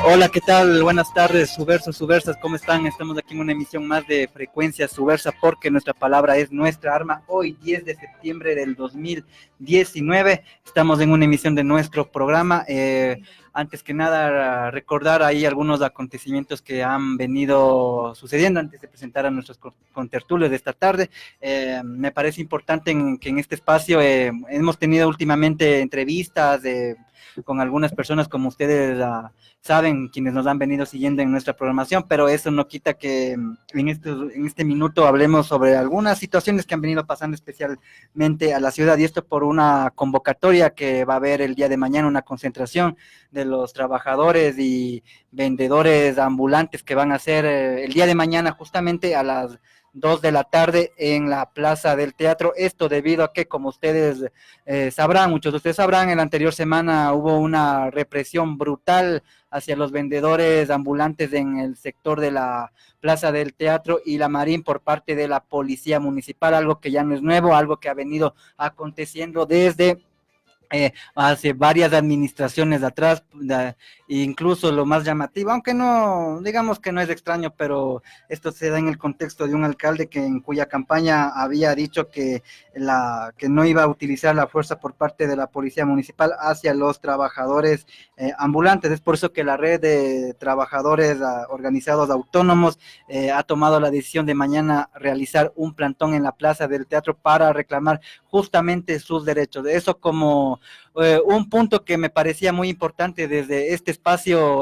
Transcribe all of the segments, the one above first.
Hola, ¿qué tal? Buenas tardes, subversos, subversas, ¿cómo están? Estamos aquí en una emisión más de Frecuencia Subversa porque nuestra palabra es nuestra arma. Hoy, 10 de septiembre del 2019, estamos en una emisión de nuestro programa. Antes que nada, recordar ahí algunos acontecimientos que han venido sucediendo antes de presentar a nuestros contertulios de esta tarde. Me parece importante que en este espacio hemos tenido últimamente entrevistas con algunas personas como ustedes saben, quienes nos han venido siguiendo en nuestra programación, pero eso no quita que en este minuto hablemos sobre algunas situaciones que han venido pasando especialmente a la ciudad, y esto por una convocatoria que va a haber el día de mañana, una concentración de los trabajadores y vendedores ambulantes que van a hacer el día de mañana justamente a las 2 de la tarde en la Plaza del Teatro. Esto debido a que, como ustedes sabrán, muchos de ustedes sabrán, en la anterior semana hubo una represión brutal hacia los vendedores ambulantes en el sector de la Plaza del Teatro y la Marín por parte de la Policía Municipal, algo que ya no es nuevo, algo que ha venido aconteciendo desde hace varias administraciones atrás, incluso lo más llamativo, aunque no, digamos que no es extraño, pero esto se da en el contexto de un alcalde que en cuya campaña había dicho que no iba a utilizar la fuerza por parte de la policía municipal hacia los trabajadores ambulantes. Es por eso que la red de trabajadores organizados autónomos ha tomado la decisión de mañana realizar un plantón en la Plaza del Teatro para reclamar justamente sus derechos. Eso como un punto que me parecía muy importante desde este espacio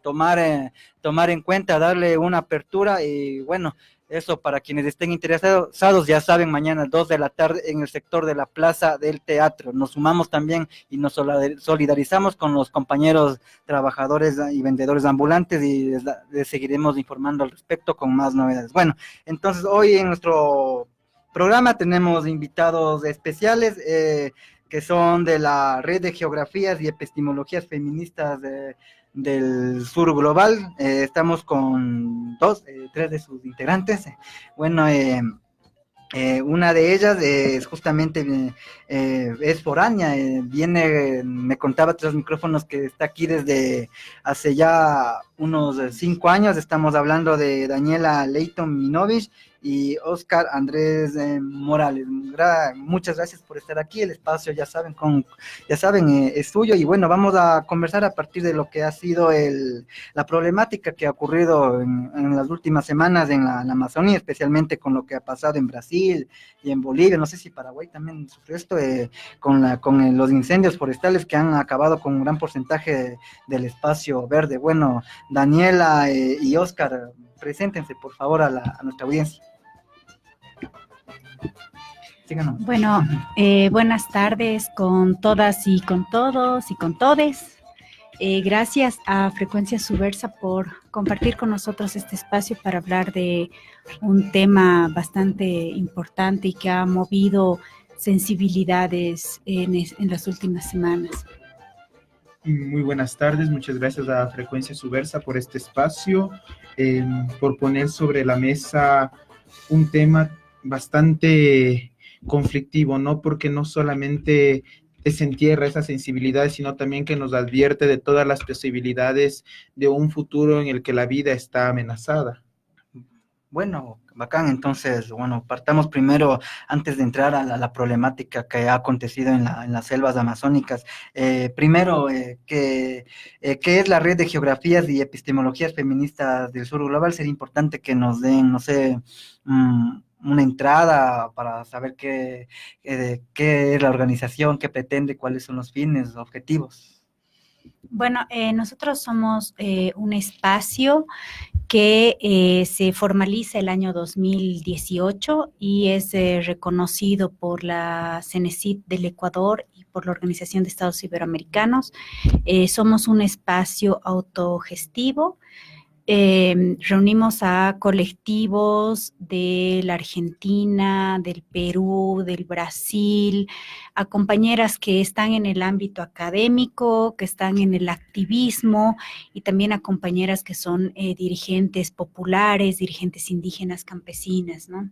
tomar en cuenta, darle una apertura. Y bueno, eso para quienes estén interesados, ya saben, mañana 2 de la tarde en el sector de la Plaza del Teatro. Nos sumamos también y nos solidarizamos con los compañeros trabajadores y vendedores ambulantes, y les seguiremos informando al respecto con más novedades. Bueno, entonces hoy en nuestro programa tenemos invitados especiales que son de la Red de Geografías y Epistemologías Feministas del Sur Global. Estamos con tres de sus integrantes. Bueno, una de ellas es justamente es foránea, me contaba tras micrófonos que está aquí desde hace ya unos 5 años. Estamos hablando de Daniela Leighton Minovich y Oscar Andrés Morales. Muchas gracias por estar aquí. El espacio, ya saben, es suyo, y bueno, vamos a conversar a partir de lo que ha sido la problemática que ha ocurrido en las últimas semanas en la Amazonía, especialmente con lo que ha pasado en Brasil y en Bolivia. No sé si Paraguay también sufrió esto, con los incendios forestales que han acabado con un gran porcentaje del espacio verde. Bueno, Daniela y Oscar, preséntense por favor a nuestra audiencia. Síganos. Bueno, buenas tardes con todas y con todos y con todes. Gracias a Frecuencia Subversa por compartir con nosotros este espacio para hablar de un tema bastante importante y que ha movido sensibilidades en las últimas semanas. Muy buenas tardes, muchas gracias a Frecuencia Subversa por este espacio, por poner sobre la mesa un tema bastante conflictivo, ¿no? Porque no solamente desentierra esa sensibilidad, sino también que nos advierte de todas las posibilidades de un futuro en el que la vida está amenazada. Bueno, bacán. Entonces, bueno, partamos primero, antes de entrar a la problemática que ha acontecido en las selvas amazónicas. Primero, ¿qué es la Red de Geografías y Epistemologías Feministas del Sur Global? Sería importante que nos den, no sé, una entrada para saber qué es la organización, qué pretende, cuáles son los fines, objetivos. Bueno, nosotros somos un espacio que se formaliza el año 2018 y es reconocido por la CENESID del Ecuador y por la Organización de Estados Iberoamericanos. Somos un espacio autogestivo Reunimos a colectivos de la Argentina, del Perú, del Brasil, a compañeras que están en el ámbito académico, que están en el activismo, y también a compañeras que son dirigentes populares, dirigentes indígenas, campesinas, ¿no?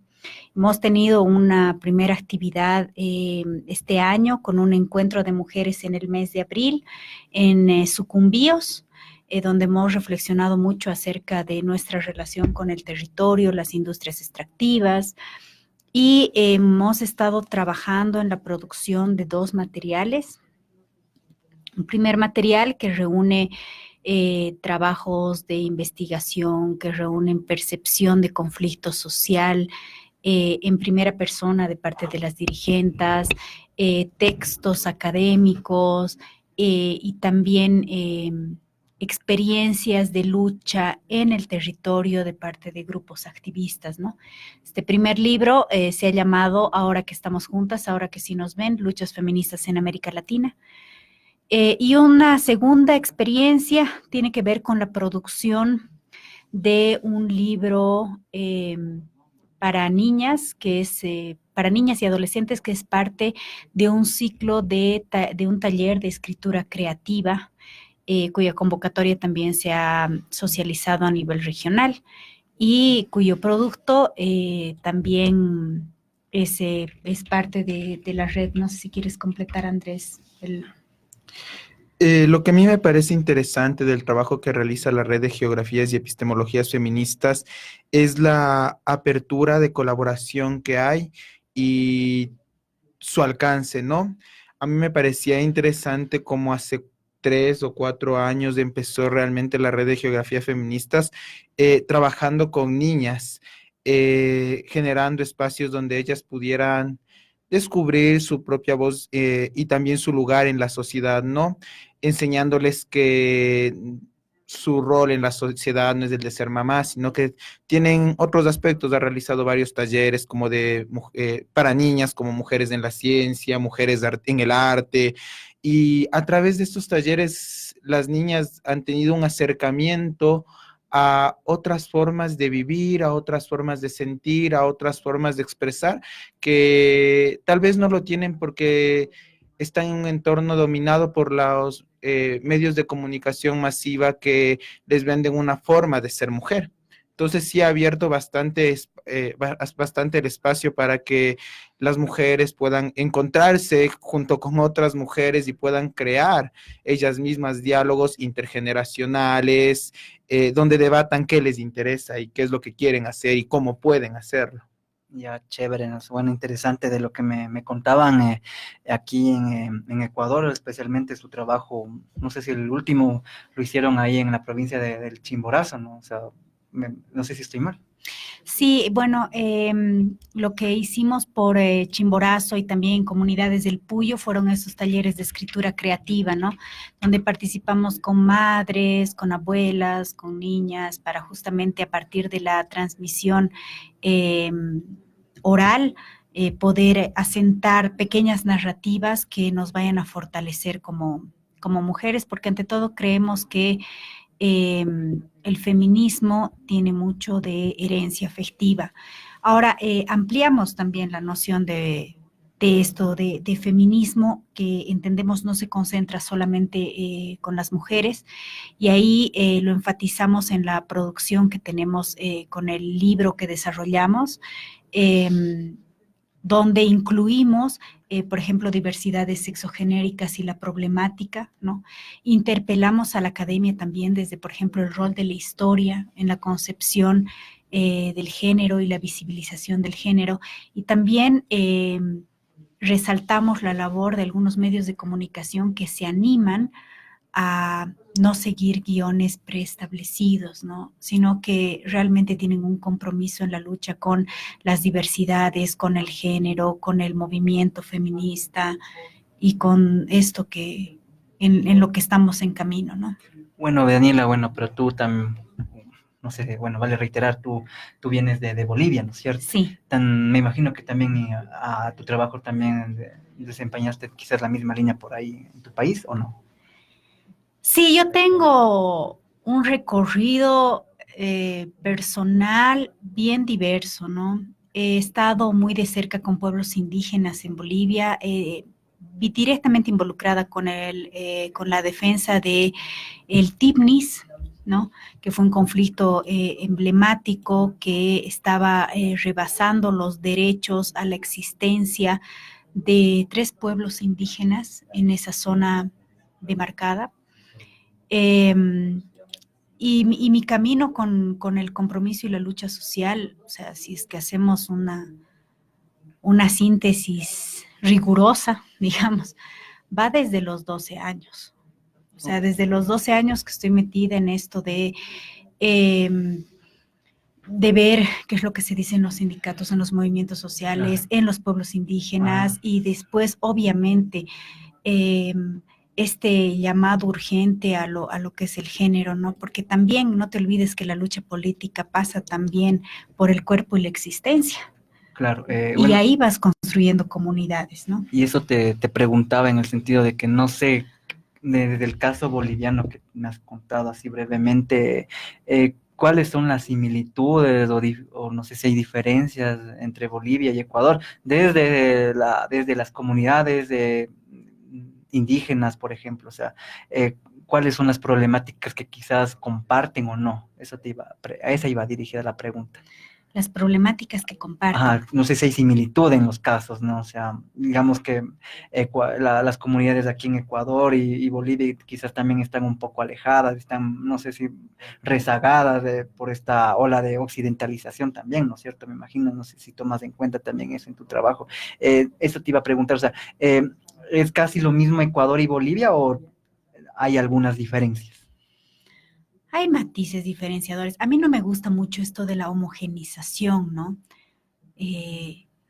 Hemos tenido una primera actividad este año con un encuentro de mujeres en el mes de abril en Sucumbíos, donde hemos reflexionado mucho acerca de nuestra relación con el territorio, las industrias extractivas, y hemos estado trabajando en la producción de 2 materiales. Un primer material que reúne trabajos de investigación, que reúnen percepción de conflicto social en primera persona de parte de las dirigentes, textos académicos y también experiencias de lucha en el territorio de parte de grupos activistas, ¿no? Este primer libro se ha llamado Ahora que estamos juntas, ahora que sí nos ven, luchas feministas en América Latina. Y una segunda experiencia tiene que ver con la producción de un libro para niñas, que es para niñas y adolescentes, que es parte de un ciclo de un taller de escritura creativa, cuya convocatoria también se ha socializado a nivel regional y cuyo producto también es parte de la red. No sé si quieres completar, Andrés. Lo que a mí me parece interesante del trabajo que realiza la Red de Geografías y Epistemologías Feministas es la apertura de colaboración que hay y su alcance, ¿no? A mí me parecía interesante cómo hace 3 o 4 años empezó realmente la Red de Geografías Feministas trabajando con niñas, generando espacios donde ellas pudieran descubrir su propia voz y también su lugar en la sociedad, ¿no? Enseñándoles que su rol en la sociedad no es el de ser mamá, sino que tienen otros aspectos. Ha realizado varios talleres como para niñas, como mujeres en la ciencia, mujeres en el arte, y a través de estos talleres las niñas han tenido un acercamiento a otras formas de vivir, a otras formas de sentir, a otras formas de expresar, que tal vez no lo tienen porque están en un entorno dominado por los medios de comunicación masiva que les venden una forma de ser mujer. Entonces sí ha abierto bastante el espacio para que las mujeres puedan encontrarse junto con otras mujeres y puedan crear ellas mismas diálogos intergeneracionales, donde debatan qué les interesa y qué es lo que quieren hacer y cómo pueden hacerlo. Ya, chévere, ¿no? Bueno, interesante de lo que me contaban aquí en Ecuador, especialmente su trabajo, no sé si el último lo hicieron ahí en la provincia del Chimborazo, ¿no? O sea, no sé si estoy mal. Sí, bueno, lo que hicimos por Chimborazo y también comunidades del Puyo fueron esos talleres de escritura creativa, ¿no? Donde participamos con madres, con abuelas, con niñas, para justamente a partir de la transmisión oral, poder asentar pequeñas narrativas que nos vayan a fortalecer como mujeres, porque ante todo creemos que el feminismo tiene mucho de herencia afectiva. Ahora, ampliamos también la noción de esto, de feminismo, que entendemos no se concentra solamente con las mujeres, y ahí lo enfatizamos en la producción que tenemos con el libro que desarrollamos, donde incluimos, por ejemplo, diversidades sexogenéricas y la problemática, ¿no? Interpelamos a la academia también desde, por ejemplo, el rol de la historia en la concepción del género y la visibilización del género, y también resaltamos la labor de algunos medios de comunicación que se animan a no seguir guiones preestablecidos, ¿no? Sino que realmente tienen un compromiso en la lucha con las diversidades, con el género, con el movimiento feminista y con esto que en lo que estamos en camino, ¿no? Bueno, Daniela, bueno, pero tú también, no sé, bueno, vale reiterar, tú vienes de Bolivia, ¿no es cierto? Sí. Me imagino que también a tu trabajo también desempeñaste quizás la misma línea por ahí en tu país, ¿o no? Sí, yo tengo un recorrido personal bien diverso, ¿no? He estado muy de cerca con pueblos indígenas en Bolivia, directamente involucrada con la defensa de el TIPNIS, ¿no? Que fue un conflicto emblemático que estaba rebasando los derechos a la existencia de 3 pueblos indígenas en esa zona demarcada. Y mi camino con el compromiso y la lucha social, o sea, si es que hacemos una síntesis rigurosa, digamos, va desde los 12 años. O sea, desde los 12 años que estoy metida en esto de ver qué es lo que se dice en los sindicatos, en los movimientos sociales, en los pueblos indígenas, y después, obviamente, este llamado urgente a lo que es el género, ¿no? Porque también no te olvides que la lucha política pasa también por el cuerpo y la existencia. Claro. Y Bueno, ahí vas construyendo comunidades, ¿no? y eso te preguntaba en el sentido de que no sé, desde el caso boliviano que me has contado así brevemente, ¿cuáles son las similitudes o no sé si hay diferencias entre Bolivia y Ecuador desde las comunidades indígenas, por ejemplo? O sea, ¿cuáles son las problemáticas que quizás comparten o no? A esa iba dirigida la pregunta. Las problemáticas que comparten. Ajá, no sé si hay similitud en los casos, ¿no? O sea, digamos que las comunidades aquí en Ecuador y Bolivia quizás también están un poco alejadas, están, no sé si rezagadas por esta ola de occidentalización también, ¿no es cierto? Me imagino, no sé si tomas en cuenta también eso en tu trabajo. Eso te iba a preguntar, o sea, ¿es casi lo mismo Ecuador y Bolivia o hay algunas diferencias? Hay matices diferenciadores. A mí no me gusta mucho esto de la homogenización, ¿no?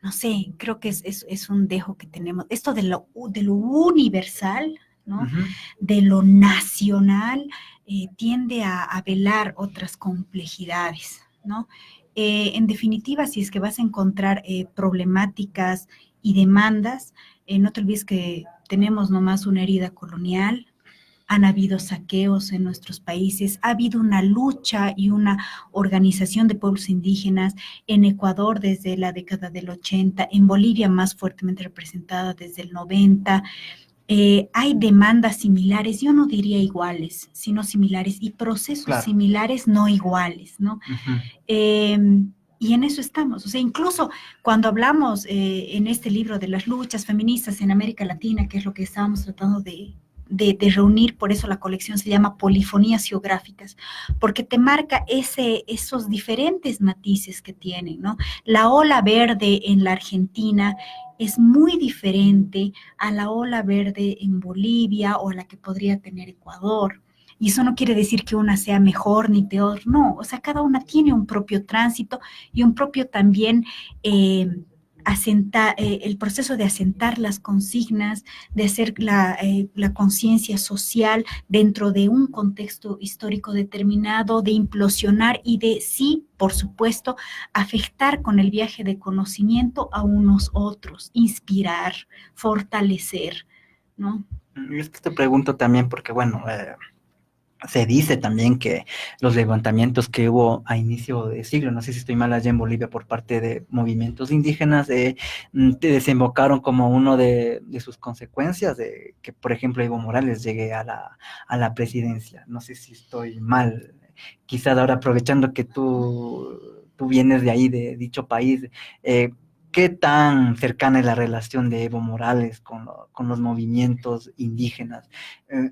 No sé, creo que es un dejo que tenemos. Esto de lo universal, ¿no? Uh-huh. De lo nacional, tiende a velar otras complejidades, ¿no? En definitiva, si es que vas a encontrar problemáticas y demandas, no te olvides que tenemos nomás una herida colonial. Han habido saqueos en nuestros países, ha habido una lucha y una organización de pueblos indígenas en Ecuador desde la década del 80, en Bolivia más fuertemente representada desde el 90. Hay demandas similares, yo no diría iguales, sino similares, y procesos Claro. similares, no iguales, ¿no? Uh-huh. Y en eso estamos. O sea, incluso cuando hablamos en este libro de las luchas feministas en América Latina, que es lo que estábamos tratando de reunir, por eso la colección se llama Polifonías Geográficas, porque te marca esos diferentes matices que tienen, ¿no? La ola verde en la Argentina es muy diferente a la ola verde en Bolivia o la que podría tener Ecuador. Y eso no quiere decir que una sea mejor ni peor, no. O sea, cada una tiene un propio tránsito y un propio también el proceso de asentar las consignas, de hacer la conciencia social dentro de un contexto histórico determinado, de implosionar y de, sí, por supuesto, afectar con el viaje de conocimiento a unos otros, inspirar, fortalecer, ¿no? Y es que te pregunto también porque, bueno, se dice también que los levantamientos que hubo a inicio de siglo, no sé si estoy mal allá en Bolivia, por parte de movimientos indígenas, desembocaron como uno de sus consecuencias de que, por ejemplo, Evo Morales llegue a la presidencia. No sé si estoy mal. Quizás ahora aprovechando que tú vienes de ahí, de dicho país, ¿qué tan cercana es la relación de Evo Morales con los movimientos indígenas?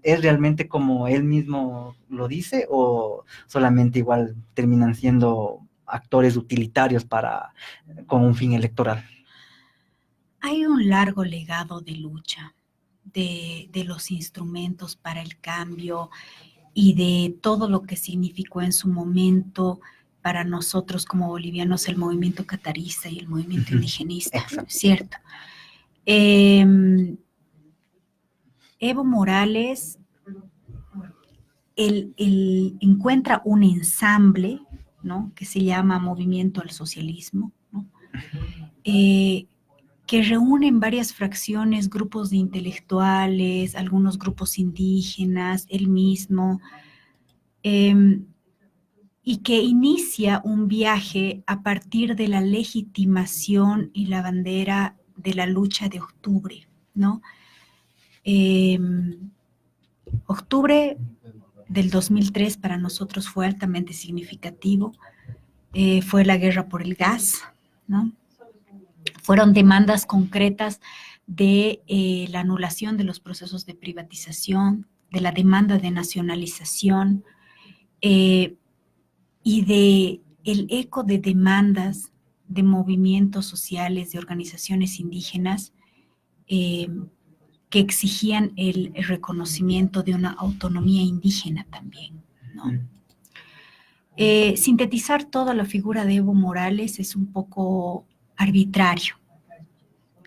¿Es realmente como él mismo lo dice o solamente igual terminan siendo actores utilitarios con un fin electoral? Hay un largo legado de lucha, de los instrumentos para el cambio y de todo lo que significó en su momento para nosotros como bolivianos el movimiento catarista y el movimiento indigenista, Exacto. ¿cierto? Evo Morales encuentra un ensamble, ¿no? Que se llama Movimiento al Socialismo, ¿no? Que reúnen varias fracciones, grupos de intelectuales, algunos grupos indígenas, él mismo, y que inicia un viaje a partir de la legitimación y la bandera de la lucha de octubre, ¿no? Octubre del 2003 para nosotros fue altamente significativo, fue la guerra por el gas, ¿no? Fueron demandas concretas de la anulación de los procesos de privatización, de la demanda de nacionalización, y de el eco de demandas de movimientos sociales, de organizaciones indígenas que exigían el reconocimiento de una autonomía indígena también, ¿no? Sintetizar toda la figura de Evo Morales es un poco arbitrario.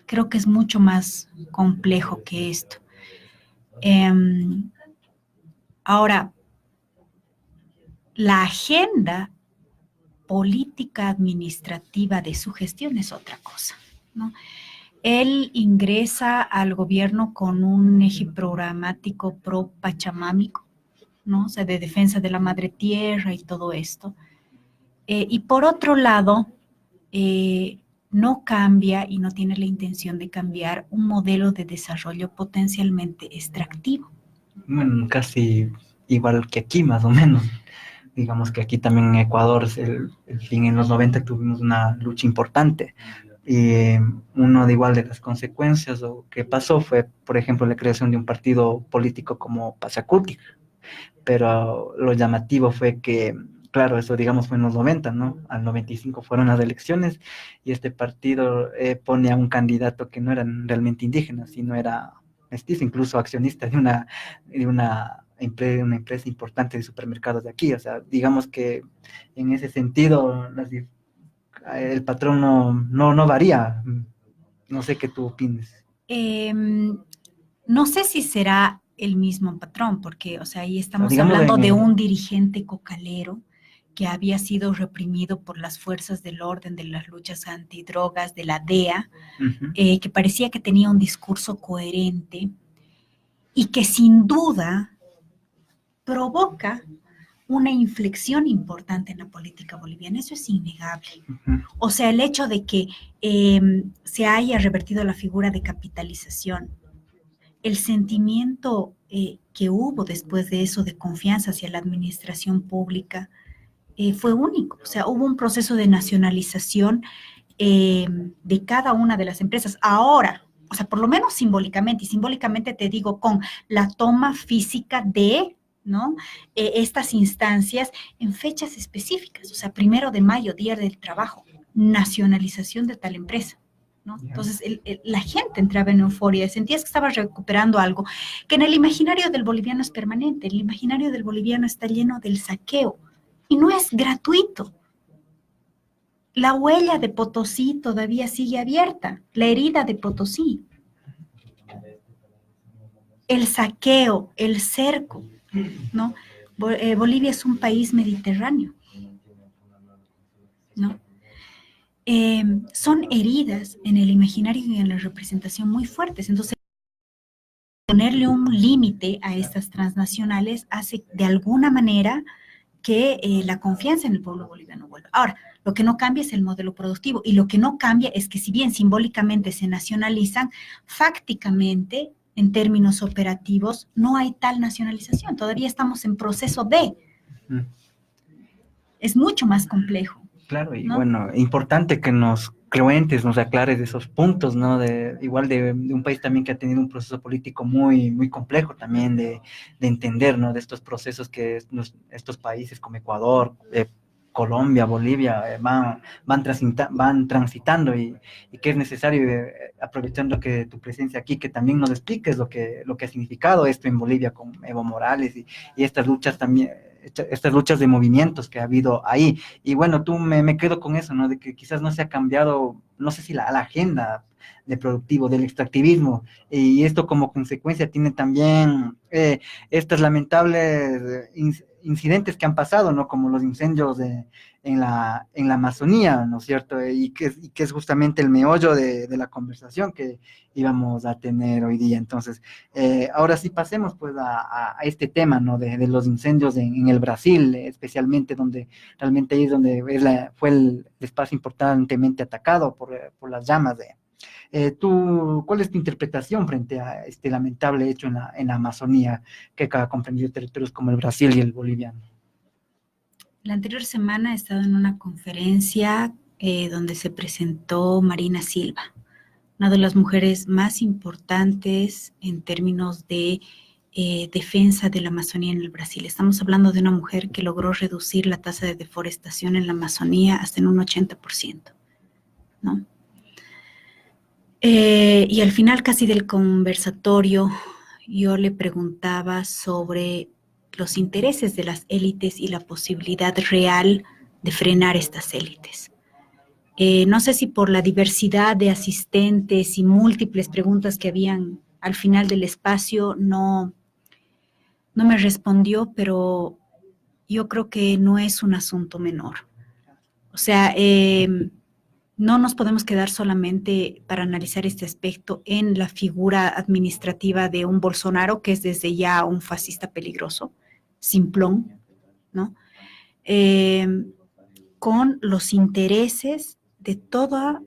Creo que es mucho más complejo que esto. Ahora, la agenda política administrativa de su gestión es otra cosa, ¿no? Él ingresa al gobierno con un eje programático pro-pachamámico, ¿no? O sea, de defensa de la madre tierra y todo esto. Y por otro lado, no cambia y no tiene la intención de cambiar un modelo de desarrollo potencialmente extractivo. Bueno, casi igual que aquí, más o menos. Digamos que aquí también en Ecuador, en los 90 tuvimos una lucha importante. Y uno de igual de las consecuencias o que pasó fue, por ejemplo, la creación de un partido político como Pachacuti. Pero lo llamativo fue que, claro, eso digamos fue en los 90, ¿no? Al 95 fueron las elecciones y este partido pone a un candidato que no era realmente indígena, sino era mestizo, incluso accionista una empresa importante de supermercados de aquí. O sea, digamos que en ese sentido el patrón no varía. No sé qué tú opines. No sé si será el mismo patrón, porque, o sea, ahí estamos Digamos hablando de un dirigente cocalero que había sido reprimido por las fuerzas del orden, de las luchas antidrogas, de la DEA, que parecía que tenía un discurso coherente y que sin duda provoca una inflexión importante en la política boliviana. Eso es innegable. O sea, el hecho de que se haya revertido la figura de capitalización, el sentimiento que hubo después de eso de confianza hacia la administración pública fue único. O sea, hubo un proceso de nacionalización de cada una de las empresas. Ahora, o sea, por lo menos simbólicamente, y simbólicamente te digo con la toma física de, ¿no? Estas instancias en fechas específicas, o sea, 1 de mayo, Día del Trabajo, nacionalización de tal empresa, ¿no? Entonces, la gente entraba en euforia, sentías que estabas recuperando algo que en el imaginario del boliviano es permanente, el imaginario del boliviano está lleno del saqueo, y no es gratuito. La huella de Potosí todavía sigue abierta, la herida de Potosí. El saqueo, el cerco, ¿no? Bolivia es un país mediterráneo, ¿no? Son heridas en el imaginario y en la representación muy fuertes. Entonces, ponerle un límite a estas transnacionales hace de alguna manera que la confianza en el pueblo boliviano vuelva. Ahora, lo que no cambia es el modelo productivo y lo que no cambia es que si bien simbólicamente se nacionalizan, fácticamente, en términos operativos, no hay tal nacionalización. Todavía estamos en proceso de. Es mucho más complejo. Claro, y ¿no? bueno, importante que nos aclares de esos puntos, ¿no? Igual de un país también que ha tenido un proceso político muy, muy complejo también de entender, ¿no? De estos procesos que estos países como Ecuador, Colombia, Bolivia, van transitando y que es necesario, aprovechando que tu presencia aquí, que también nos expliques lo que ha significado esto en Bolivia con Evo Morales y estas luchas también, estas luchas de movimientos que ha habido ahí. Y bueno, tú me quedo con eso, ¿no? De que quizás no se ha cambiado no sé si a la agenda de productivo, del extractivismo, y esto como consecuencia tiene también estas lamentables incidentes que han pasado, ¿no? Como los incendios en la Amazonía, ¿no es cierto? Y que es justamente el meollo de la conversación que íbamos a tener hoy día. Entonces, ahora sí pasemos pues a este tema, ¿no? De los incendios en el Brasil, especialmente donde realmente ahí es donde fue el espacio importantemente atacado por las llamas ¿cuál es tu interpretación frente a este lamentable hecho en la Amazonía que ha comprendido territorios como el Brasil y el boliviano? La anterior semana he estado en una conferencia donde se presentó Marina Silva, una de las mujeres más importantes en términos de defensa de la Amazonía en el Brasil. Estamos hablando de una mujer que logró reducir la tasa de deforestación en la Amazonía hasta en un 80%, ¿no? Y al final casi del conversatorio yo le preguntaba sobre los intereses de las élites y la posibilidad real de frenar estas élites. No sé si por la diversidad de asistentes y múltiples preguntas que habían al final del espacio no me respondió, pero yo creo que no es un asunto menor. O sea, no nos podemos quedar solamente para analizar este aspecto en la figura administrativa de un Bolsonaro, que es desde ya un fascista peligroso, simplón, ¿no? Con los intereses de todo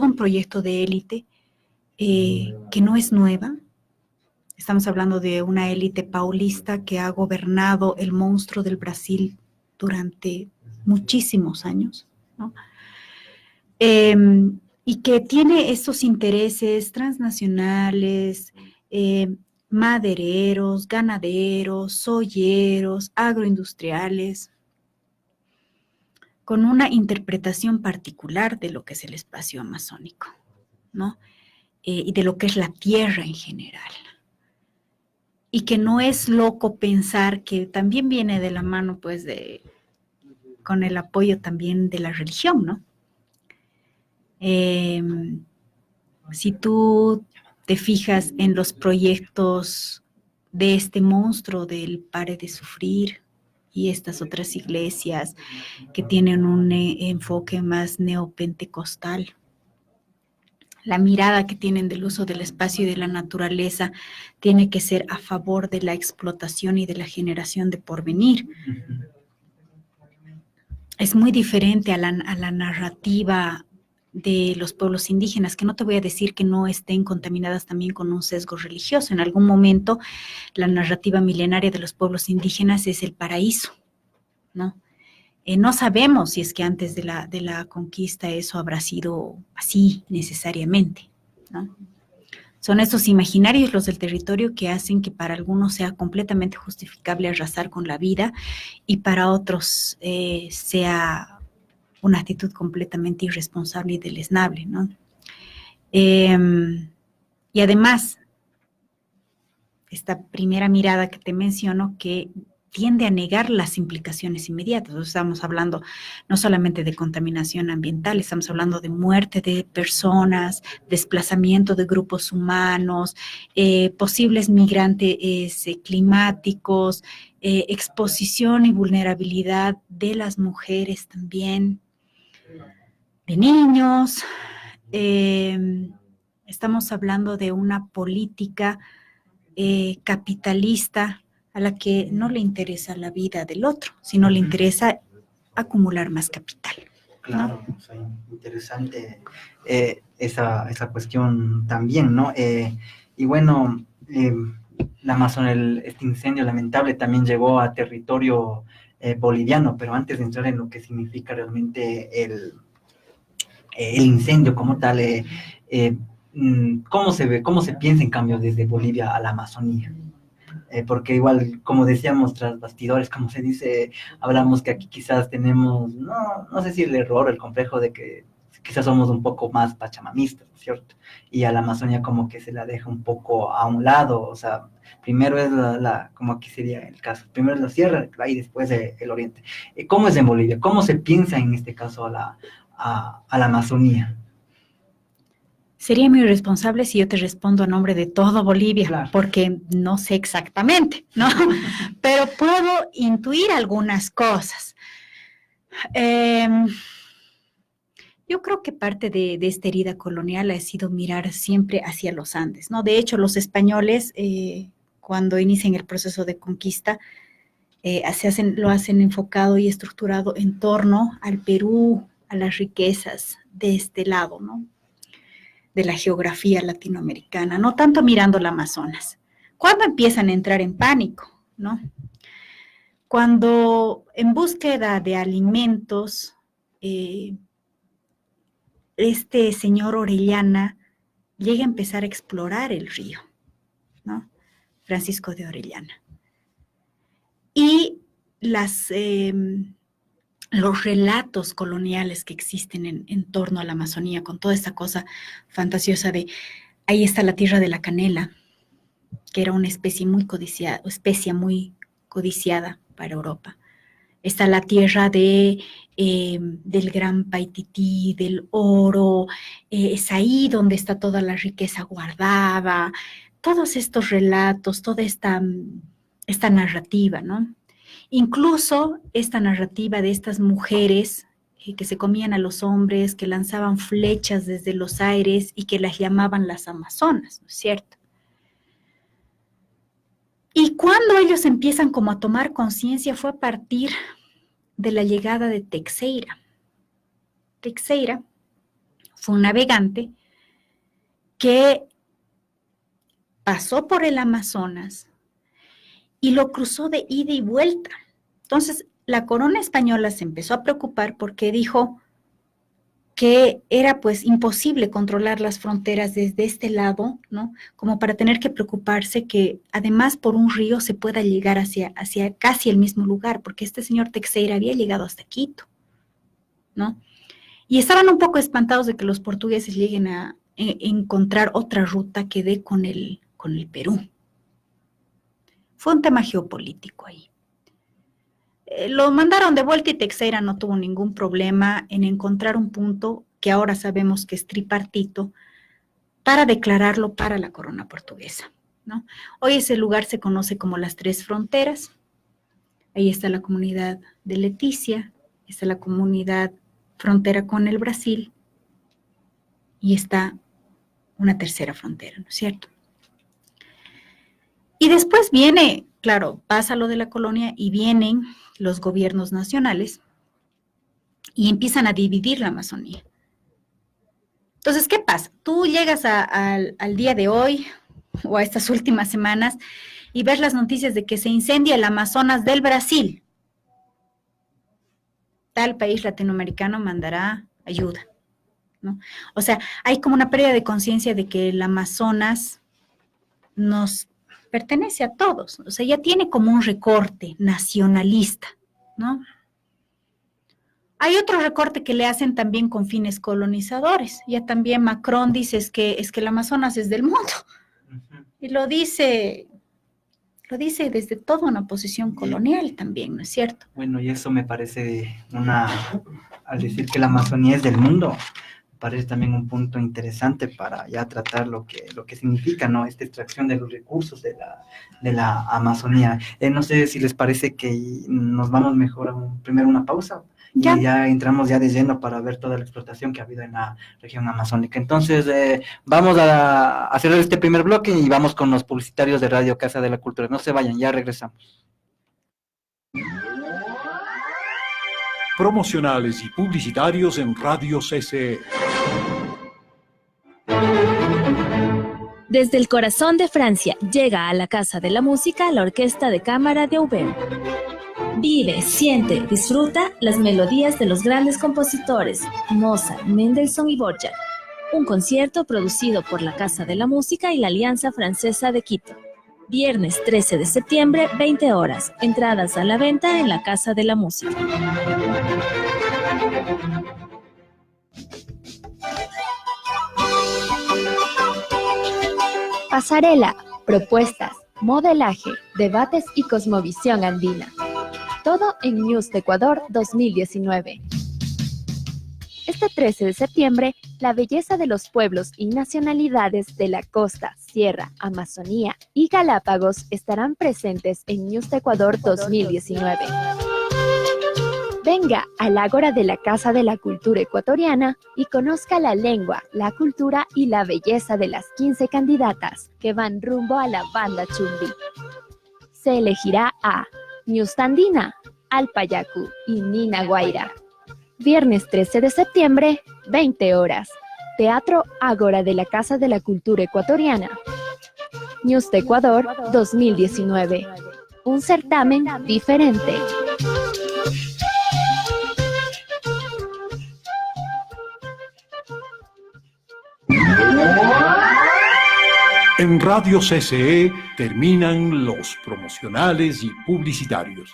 un proyecto de élite que no es nueva. Estamos hablando de una élite paulista que ha gobernado el monstruo del Brasil durante muchísimos años, ¿no? Y que tiene estos intereses transnacionales, madereros, ganaderos, soyeros, agroindustriales, con una interpretación particular de lo que es el espacio amazónico, ¿no? Y de lo que es la tierra en general. Y que no es loco pensar que también viene de la mano, pues, con el apoyo también de la religión, ¿no? Si tú te fijas en los proyectos de este monstruo del Pare de Sufrir y estas otras iglesias que tienen un enfoque más neopentecostal, la mirada que tienen del uso del espacio y de la naturaleza tiene que ser a favor de la explotación y de la generación de porvenir. Es muy diferente a la narrativa de los pueblos indígenas, que no te voy a decir que no estén contaminadas también con un sesgo religioso. En algún momento, la narrativa milenaria de los pueblos indígenas es el paraíso, ¿no? No sabemos si es que antes de la conquista eso habrá sido así necesariamente, ¿no? Son estos imaginarios los del territorio que hacen que para algunos sea completamente justificable arrasar con la vida y para otros sea una actitud completamente irresponsable y deleznable, ¿no? Y además, esta primera mirada que te menciono que tiende a negar las implicaciones inmediatas. Estamos hablando no solamente de contaminación ambiental, estamos hablando de muerte de personas, desplazamiento de grupos humanos, posibles migrantes climáticos, exposición y vulnerabilidad de las mujeres también, de niños. Estamos hablando de una política capitalista a la que no le interesa la vida del otro, sino le interesa acumular más capital. Claro, ¿no? O sea, interesante esa cuestión también, ¿no? Y bueno, la Amazon, este incendio lamentable también llegó a territorio boliviano, pero antes de entrar en lo que significa realmente el incendio como tal, ¿cómo se ve, cómo se piensa en cambio desde Bolivia a la Amazonía? Porque igual, como decíamos, tras bastidores, como se dice, hablamos que aquí quizás tenemos, no sé si el error, el complejo de que quizás somos un poco más pachamamistas, ¿no es cierto? Y a la Amazonía como que se la deja un poco a un lado, o sea, primero es como aquí sería el caso, primero es la sierra y después el oriente. ¿Cómo es en Bolivia? ¿Cómo se piensa en este caso a la Amazonía? Sería muy irresponsable si yo te respondo a nombre de todo Bolivia, Claro. porque no sé exactamente, ¿no? Pero puedo intuir algunas cosas. Yo creo que parte de esta herida colonial ha sido mirar siempre hacia los Andes, ¿no? De hecho, los españoles, cuando inician el proceso de conquista, lo hacen enfocado y estructurado en torno al Perú, a las riquezas de este lado, ¿no? De la geografía latinoamericana, no tanto mirando el Amazonas. ¿Cuándo empiezan a entrar en pánico, no? Cuando en búsqueda de alimentos, este señor Orellana llega a empezar a explorar el río, ¿no? Francisco de Orellana. Y los relatos coloniales que existen en torno a la Amazonía, con toda esta cosa fantasiosa de ahí está la tierra de la canela, que era una especie muy codiciada para Europa. Está la tierra del gran Paitití, del oro, es ahí donde está toda la riqueza guardada, todos estos relatos, toda esta narrativa, ¿no? Incluso esta narrativa de estas mujeres que se comían a los hombres, que lanzaban flechas desde los aires y que las llamaban las amazonas, ¿no es cierto? Y cuando ellos empiezan como a tomar conciencia fue a partir de la llegada de Teixeira. Teixeira fue un navegante que pasó por el Amazonas y lo cruzó de ida y vuelta. Entonces, la corona española se empezó a preocupar porque dijo que era pues imposible controlar las fronteras desde este lado, ¿no? Como para tener que preocuparse que además por un río se pueda llegar hacia casi el mismo lugar, porque este señor Teixeira había llegado hasta Quito, ¿no? Y estaban un poco espantados de que los portugueses lleguen a encontrar otra ruta que dé con el Perú. Fue un tema geopolítico ahí. Lo mandaron de vuelta y Teixeira no tuvo ningún problema en encontrar un punto que ahora sabemos que es tripartito para declararlo para la corona portuguesa, ¿no? Hoy ese lugar se conoce como las Tres Fronteras. Ahí está la comunidad de Leticia, está la comunidad frontera con el Brasil y está una tercera frontera, ¿no es cierto? Y después viene, claro, pasa lo de la colonia y vienen los gobiernos nacionales y empiezan a dividir la Amazonía. Entonces, ¿qué pasa? Tú llegas al día de hoy o a estas últimas semanas y ves las noticias de que se incendia el Amazonas del Brasil. Tal país latinoamericano mandará ayuda, ¿no? O sea, hay como una pérdida de conciencia de que el Amazonas nos pertenece a todos, o sea, ya tiene como un recorte nacionalista, ¿no? Hay otro recorte que le hacen también con fines colonizadores. Ya también Macron dice es que el Amazonas es del mundo. Y lo dice desde toda una posición colonial también, ¿no es cierto? Bueno, y eso me parece al decir que la Amazonía es del mundo, parece también un punto interesante para ya tratar lo que significa, ¿no? Esta extracción de los recursos de la Amazonía. No sé si les parece que nos vamos mejor primero una pausa. Ya. Y ya entramos ya de lleno para ver toda la explotación que ha habido en la región amazónica. Entonces, vamos a hacer este primer bloque y vamos con los publicitarios de Radio Casa de la Cultura. No se vayan, ya regresamos. Promocionales y publicitarios en Radio CC. Desde el corazón de Francia llega a la Casa de la Música la Orquesta de Cámara de Auvergne. Vive, siente, disfruta las melodías de los grandes compositores Mozart, Mendelssohn y Dvorak. Un concierto producido por la Casa de la Música y la Alianza Francesa de Quito. Viernes 13 de septiembre, 20 horas. Entradas a la venta en la Casa de la Música. Pasarela, propuestas, modelaje, debates y cosmovisión andina. Todo en News de Ecuador 2019. Este 13 de septiembre, la belleza de los pueblos y nacionalidades de la costa, sierra, Amazonía y Galápagos estarán presentes en Ñusta Ecuador 2019. Venga al Ágora de la Casa de la Cultura Ecuatoriana y conozca la lengua, la cultura y la belleza de las 15 candidatas que van rumbo a la banda Chumbi. Se elegirá a Ñusta Andina, Alpayacu y Nina Guaira. Viernes 13 de septiembre, 20 horas. Teatro Ágora de la Casa de la Cultura Ecuatoriana. Ñusta Ecuador 2019. Un certamen diferente. En Radio CCE terminan los promocionales y publicitarios.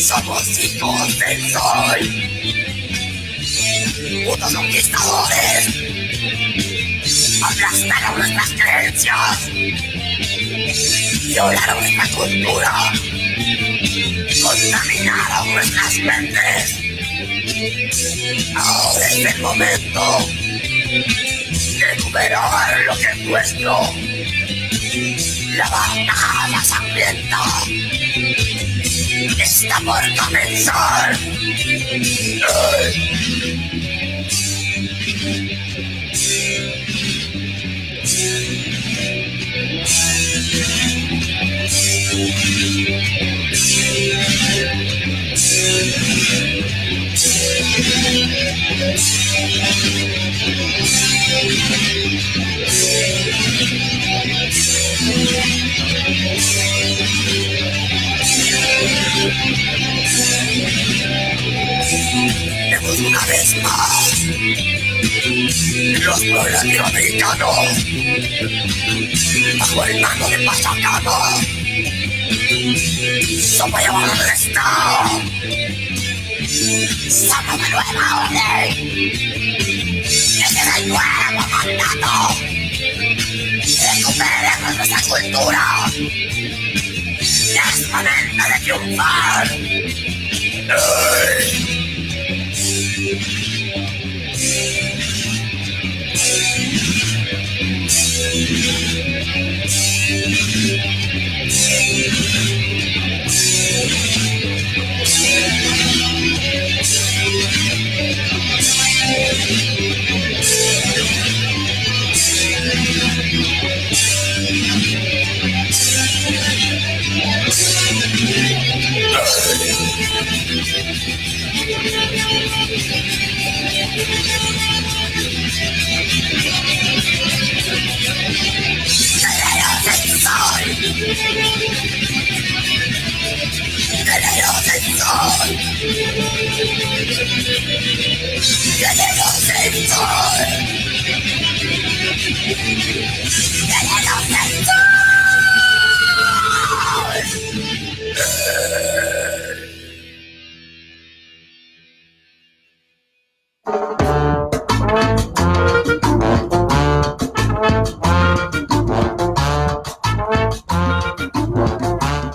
Somos hijos del sol, unos conquistadores, aplastaron nuestras creencias, violaron nuestra cultura, contaminaron nuestras mentes. Ahora es el momento de recuperar lo que es nuestro. La batalla sangrienta está por comenzar. Vemos una vez más los pueblos latinoamericanos bajo el mando de Pachacama. Somos llamados del Estado. Somos de nueva orden. Este es el nuevo mandato. Recuperemos nuestra cultura. Es momento de triunfar.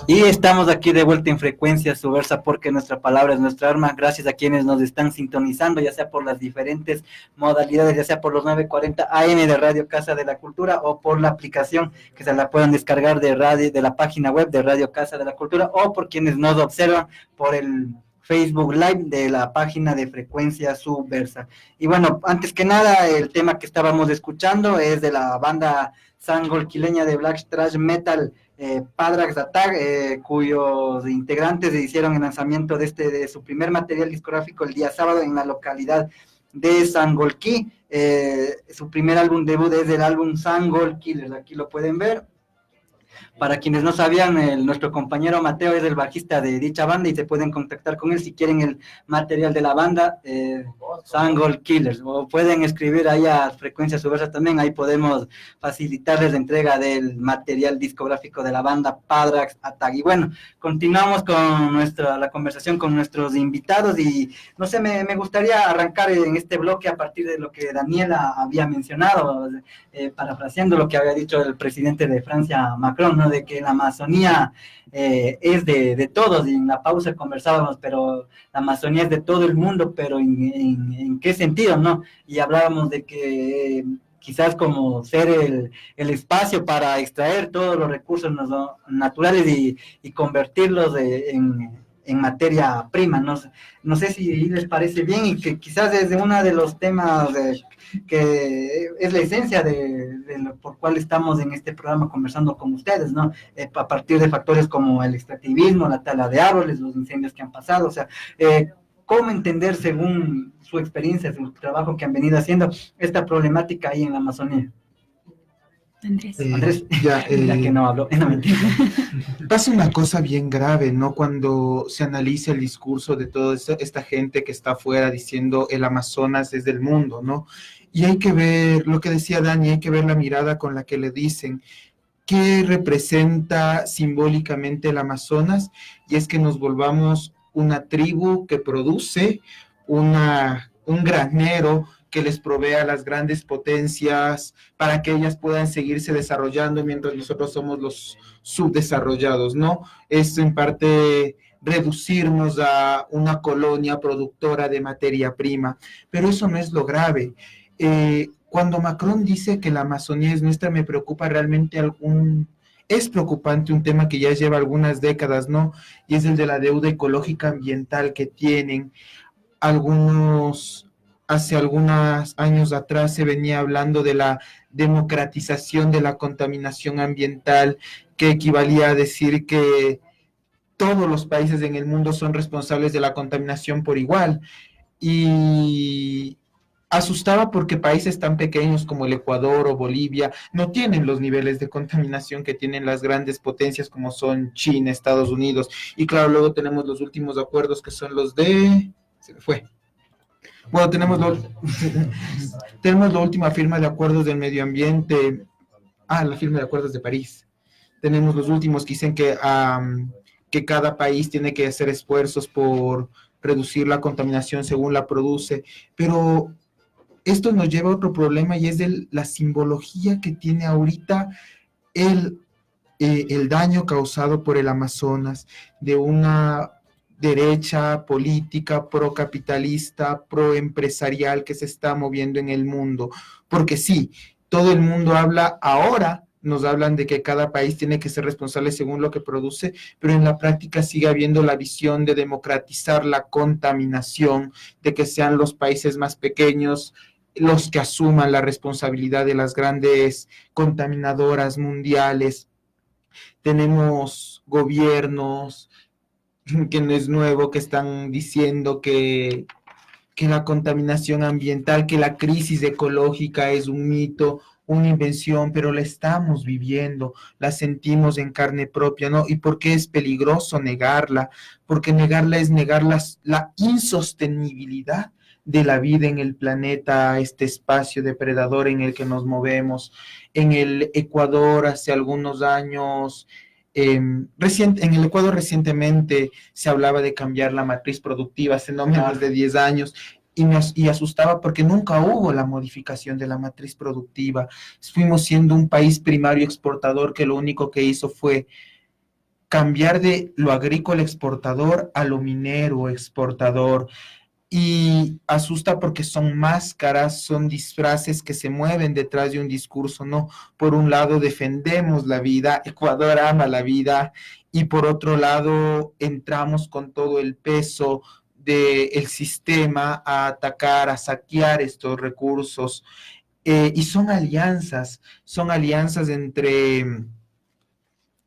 Y estamos aquí de vuelta en Frecuencia Subversa porque nuestra palabra es nuestra arma. Gracias a quienes nos están sintonizando, ya sea por las diferentes modalidades, ya sea por los 940 AM de Radio Casa de la Cultura o por la aplicación que se la puedan descargar de la página web de Radio Casa de la Cultura, o por quienes nos observan por el Facebook Live de la página de Frecuencia Subversa. Y bueno, antes que nada, el tema que estábamos escuchando es de la banda sangolquileña de Black Thrash Metal, Padrax Attack, cuyos integrantes hicieron el lanzamiento de su primer material discográfico el día sábado en la localidad de Sangolquí. Su primer álbum debut es el álbum Sangol Killers, aquí lo pueden ver. Para quienes no sabían, nuestro compañero Mateo es el bajista de dicha banda y se pueden contactar con él si quieren el material de la banda, Sangol Killers, o pueden escribir ahí a Frecuencia Subversa también, ahí podemos facilitarles la entrega del material discográfico de la banda Padrax Attack. Y bueno, continuamos con la conversación con nuestros invitados y no sé, me gustaría arrancar en este bloque a partir de lo que Daniela había mencionado, parafraseando lo que había dicho el presidente de Francia, Macron, ¿no? De que la Amazonía es de todos, y en la pausa conversábamos, pero la Amazonía es de todo el mundo, pero ¿en qué sentido, no? Y hablábamos de que quizás como ser el espacio para extraer todos los recursos naturales y convertirlos en materia prima. No sé si les parece bien, y que quizás es uno de los temas que es la esencia por cual estamos en este programa conversando con ustedes, ¿no? A partir de factores como el extractivismo, la tala de árboles, los incendios que han pasado, o sea, cómo entender según su experiencia, su trabajo que han venido haciendo, esta problemática ahí en la Amazonía. Andrés, ya que no hablo, no mentira. Pasa una cosa bien grave, ¿no? Cuando se analiza el discurso de toda esta gente que está afuera diciendo el Amazonas es del mundo, ¿no? Y hay que ver lo que decía Dani, hay que ver la mirada con la que le dicen qué representa simbólicamente el Amazonas, y es que nos volvamos una tribu que produce un granero que les provee a las grandes potencias para que ellas puedan seguirse desarrollando mientras nosotros somos los subdesarrollados, ¿no? Es en parte reducirnos a una colonia productora de materia prima, pero eso no es lo grave. Cuando Macron dice que la Amazonía es nuestra, me preocupa realmente es preocupante un tema que ya lleva algunas décadas, ¿no? Y es el de la deuda ecológica ambiental que tienen hace algunos años atrás se venía hablando de la democratización de la contaminación ambiental, que equivalía a decir que todos los países en el mundo son responsables de la contaminación por igual. Y asustaba porque países tan pequeños como el Ecuador o Bolivia no tienen los niveles de contaminación que tienen las grandes potencias como son China, Estados Unidos. Y claro, luego tenemos los últimos acuerdos que son los de... Se me fue. Bueno, tenemos la última firma de acuerdos del medio ambiente, la firma de acuerdos de París. Tenemos los últimos que dicen que cada país tiene que hacer esfuerzos por reducir la contaminación según la produce, pero esto nos lleva a otro problema, y es de la simbología que tiene ahorita el daño causado por el Amazonas, de una derecha política procapitalista, proempresarial que se está moviendo en el mundo. Porque sí, todo el mundo nos hablan de que cada país tiene que ser responsable según lo que produce, pero en la práctica sigue habiendo la visión de democratizar la contaminación, de que sean los países más pequeños los que asuman la responsabilidad de las grandes contaminadoras mundiales. Tenemos gobiernos que no es nuevo, que están diciendo que la contaminación ambiental, que la crisis ecológica es un mito, una invención, pero la estamos viviendo, la sentimos en carne propia, ¿no? ¿Y por qué es peligroso negarla? Porque negarla es negar la insostenibilidad de la vida en el planeta, este espacio depredador en el que nos movemos. En el Ecuador hace algunos años, en el Ecuador recientemente se hablaba de cambiar la matriz productiva hace no menos de 10 años y asustaba porque nunca hubo la modificación de la matriz productiva. Fuimos siendo un país primario exportador que lo único que hizo fue cambiar de lo agrícola exportador a lo minero exportador. Y asusta porque son máscaras, son disfraces que se mueven detrás de un discurso, ¿no? Por un lado defendemos la vida, Ecuador ama la vida, y por otro lado entramos con todo el peso del sistema a atacar, a saquear estos recursos. Y son alianzas entre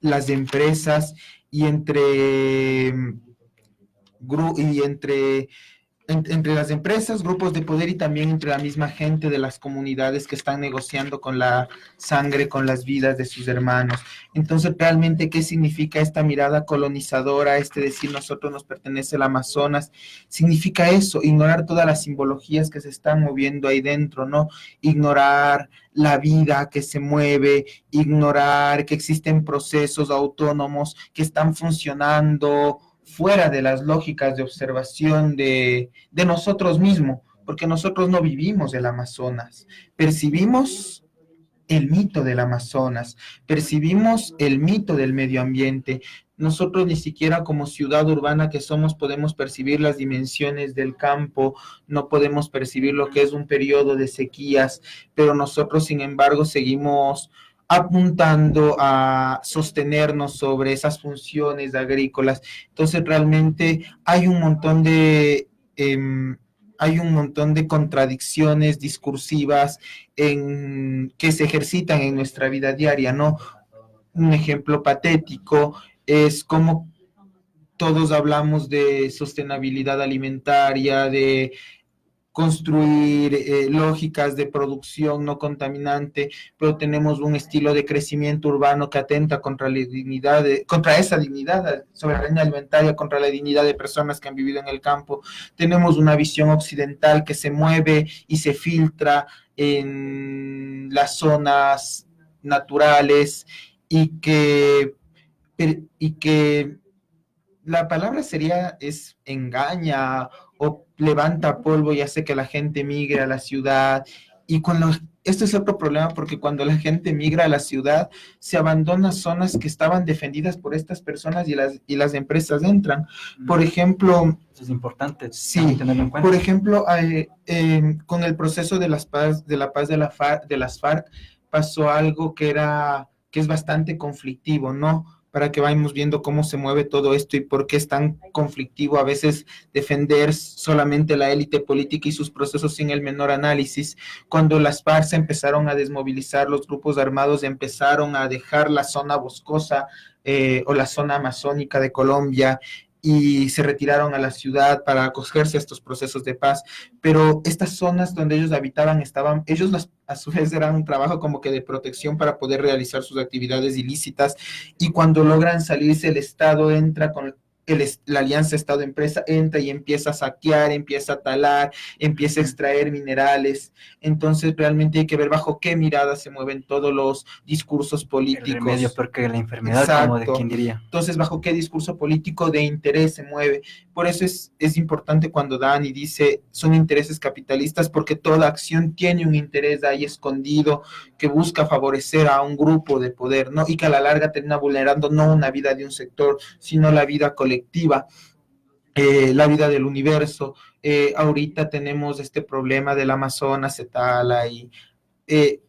las empresas y entre las empresas, grupos de poder y también entre la misma gente de las comunidades que están negociando con la sangre, con las vidas de sus hermanos. Entonces, realmente, ¿qué significa esta mirada colonizadora, este decir nosotros nos pertenece el Amazonas? Significa eso, ignorar todas las simbologías que se están moviendo ahí dentro, ¿no? Ignorar la vida que se mueve, ignorar que existen procesos autónomos que están funcionando fuera de las lógicas de observación de nosotros mismos, porque nosotros no vivimos el Amazonas, percibimos el mito del Amazonas, percibimos el mito del medio ambiente. Nosotros ni siquiera como ciudad urbana que somos podemos percibir las dimensiones del campo, no podemos percibir lo que es un periodo de sequías, pero nosotros, sin embargo, seguimos apuntando a sostenernos sobre esas funciones agrícolas. Entonces, realmente hay un montón de contradicciones discursivas que se ejercitan en nuestra vida diaria, ¿no? Un ejemplo patético es como todos hablamos de sostenibilidad alimentaria, de construir lógicas de producción no contaminante, pero tenemos un estilo de crecimiento urbano que atenta contra la dignidad, contra esa dignidad, soberanía alimentaria, contra la dignidad de personas que han vivido en el campo. Tenemos una visión occidental que se mueve y se filtra en las zonas naturales y que la palabra es engaña o levanta polvo y hace que la gente migre a la ciudad. Y esto es otro problema porque cuando la gente migra a la ciudad, se abandonan zonas que estaban defendidas por estas personas y las empresas entran. Por ejemplo... Eso es importante. Sí, tenerlo en cuenta. Por ejemplo, con el proceso de las FARC, pasó algo que es bastante conflictivo, ¿no? Para que vayamos viendo cómo se mueve todo esto y por qué es tan conflictivo a veces defender solamente la élite política y sus procesos sin el menor análisis. Cuando las FARC se empezaron a desmovilizar, los grupos armados empezaron a dejar la zona boscosa o la zona amazónica de Colombia y se retiraron a la ciudad para acogerse a estos procesos de paz, pero estas zonas donde ellos habitaban a su vez eran un trabajo como que de protección para poder realizar sus actividades ilícitas, y cuando logran salirse el Estado entra con la alianza Estado-Empresa, entra y empieza a saquear, empieza a talar, empieza a extraer minerales. Entonces realmente hay que ver bajo qué mirada se mueven todos los discursos políticos. El remedio porque la enfermedad, exacto, como de quién diría. Entonces, bajo qué discurso político de interés se mueve. Por eso es importante cuando Dani dice son intereses capitalistas, porque toda acción tiene un interés ahí escondido que busca favorecer a un grupo de poder, ¿no? Y que a la larga termina vulnerando no una vida de un sector, sino la vida colectiva, la vida del universo. Ahorita tenemos este problema del Amazonas, se tala y...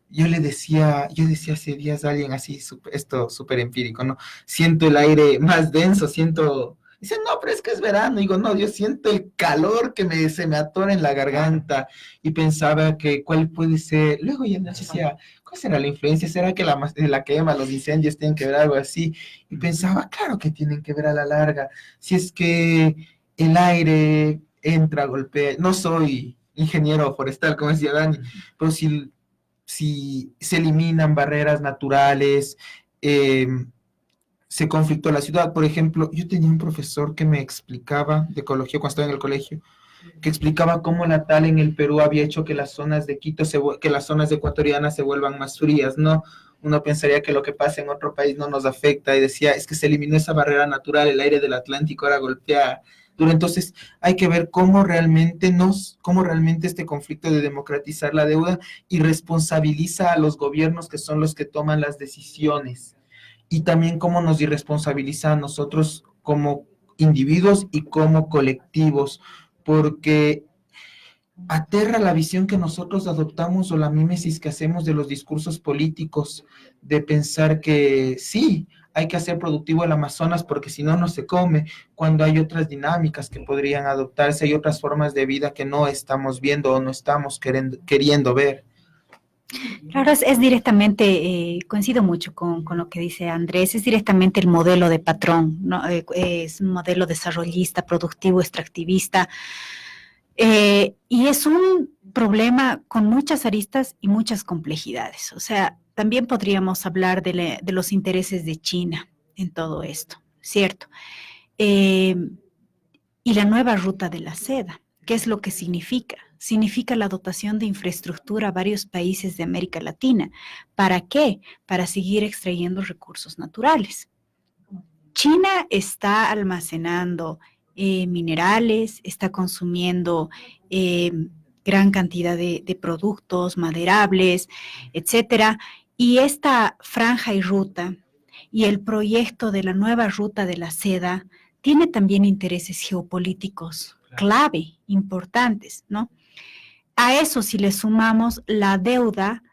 yo decía hace días a alguien así, esto súper empírico, ¿no? Siento el aire más denso, siento Dicen, no, pero es que es verano. Y digo, no, yo siento el calor que se me atora en la garganta. Y pensaba que cuál puede ser. Luego ya no decía, ¿cuál será la influencia? ¿Será que la quema, los incendios tienen que ver algo así? Y pensaba, claro que tienen que ver a la larga. Si es que el aire entra, golpea. No soy ingeniero forestal, como decía Dani, pero si se eliminan barreras naturales, se conflictó la ciudad. Por ejemplo, yo tenía un profesor que me explicaba de ecología cuando estaba en el colegio, que explicaba cómo la tala en el Perú había hecho que las zonas de Quito, que las zonas ecuatorianas se vuelvan más frías, ¿no? Uno pensaría que lo que pasa en otro país no nos afecta, y decía, es que se eliminó esa barrera natural, el aire del Atlántico ahora golpea duro. Entonces, hay que ver cómo realmente este conflicto de democratizar la deuda y responsabiliza a los gobiernos, que son los que toman las decisiones, y también cómo nos irresponsabiliza a nosotros como individuos y como colectivos, porque aterra la visión que nosotros adoptamos o la mímesis que hacemos de los discursos políticos, de pensar que sí, hay que hacer productivo el Amazonas porque si no, no se come, cuando hay otras dinámicas que podrían adoptarse, hay otras formas de vida que no estamos viendo o no estamos queriendo ver. Claro, es directamente, coincido mucho con lo que dice Andrés, es directamente el modelo de patrón, ¿no? Es un modelo desarrollista, productivo, extractivista, y es un problema con muchas aristas y muchas complejidades. O sea, también podríamos hablar de los intereses de China en todo esto, ¿cierto? Y la nueva ruta de la seda, ¿qué es lo que significa? Significa la dotación de infraestructura a varios países de América Latina. ¿Para qué? Para seguir extrayendo recursos naturales. China está almacenando minerales, está consumiendo gran cantidad de productos maderables, etcétera. Y esta franja y ruta y el proyecto de la nueva ruta de la seda tiene también intereses geopolíticos clave, importantes, ¿no? A eso si le sumamos la deuda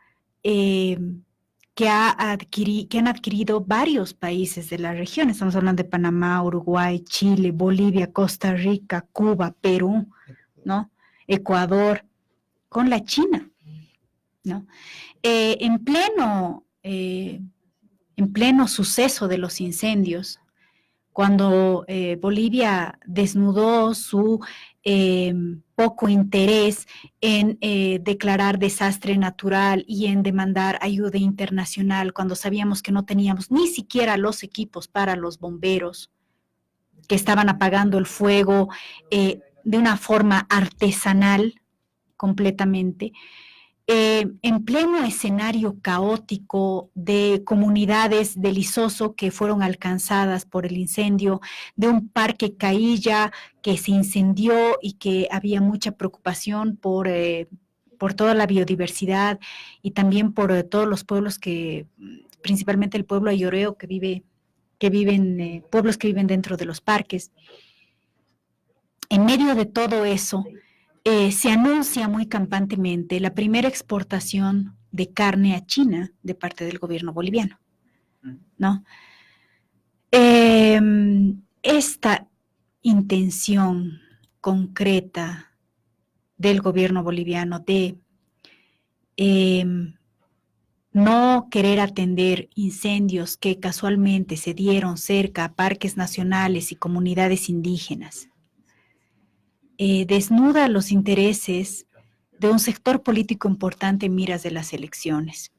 que han adquirido varios países de la región, estamos hablando de Panamá, Uruguay, Chile, Bolivia, Costa Rica, Cuba, Perú, ¿no? Ecuador, con la China, ¿no? En pleno suceso de los incendios, cuando Bolivia desnudó su poco interés en declarar desastre natural y en demandar ayuda internacional, cuando sabíamos que no teníamos ni siquiera los equipos para los bomberos, que estaban apagando el fuego de una forma artesanal completamente, en pleno escenario caótico de comunidades de Lizoso que fueron alcanzadas por el incendio, de un parque Cailla que se incendió y que había mucha preocupación por toda la biodiversidad y también por todos los pueblos principalmente el pueblo ayoreo pueblos que viven dentro de los parques. En medio de todo eso, se anuncia muy campantemente la primera exportación de carne a China de parte del gobierno boliviano, ¿no? Esta intención concreta del gobierno boliviano de no querer atender incendios que casualmente se dieron cerca a parques nacionales y comunidades indígenas, desnuda los intereses de un sector político importante en miras de las elecciones,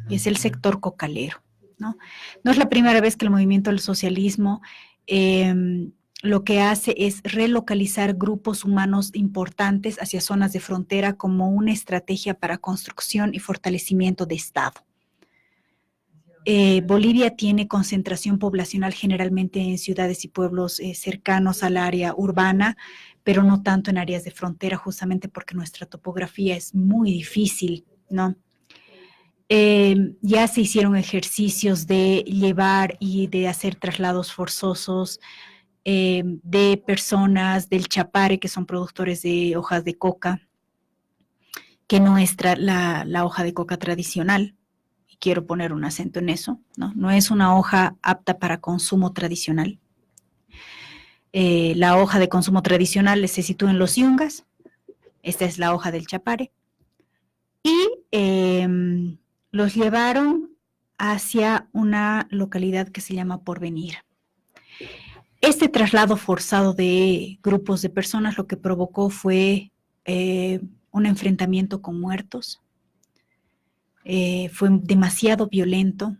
y es el sector cocalero, ¿no? No es la primera vez que el movimiento del socialismo lo que hace es relocalizar grupos humanos importantes hacia zonas de frontera como una estrategia para construcción y fortalecimiento de Estado. Bolivia tiene concentración poblacional generalmente en ciudades y pueblos cercanos al área urbana, pero no tanto en áreas de frontera, justamente porque nuestra topografía es muy difícil, ¿no? Ya se hicieron ejercicios de llevar y de hacer traslados forzosos de personas del Chapare, que son productores de hojas de coca, que no es la hoja de coca tradicional, y quiero poner un acento en eso, ¿no? No es una hoja apta para consumo tradicional. La hoja de consumo tradicional se sitúa en los yungas. Esta es la hoja del chapare. Y los llevaron hacia una localidad que se llama Porvenir. Este traslado forzado de grupos de personas lo que provocó fue un enfrentamiento con muertos. Fue demasiado violento.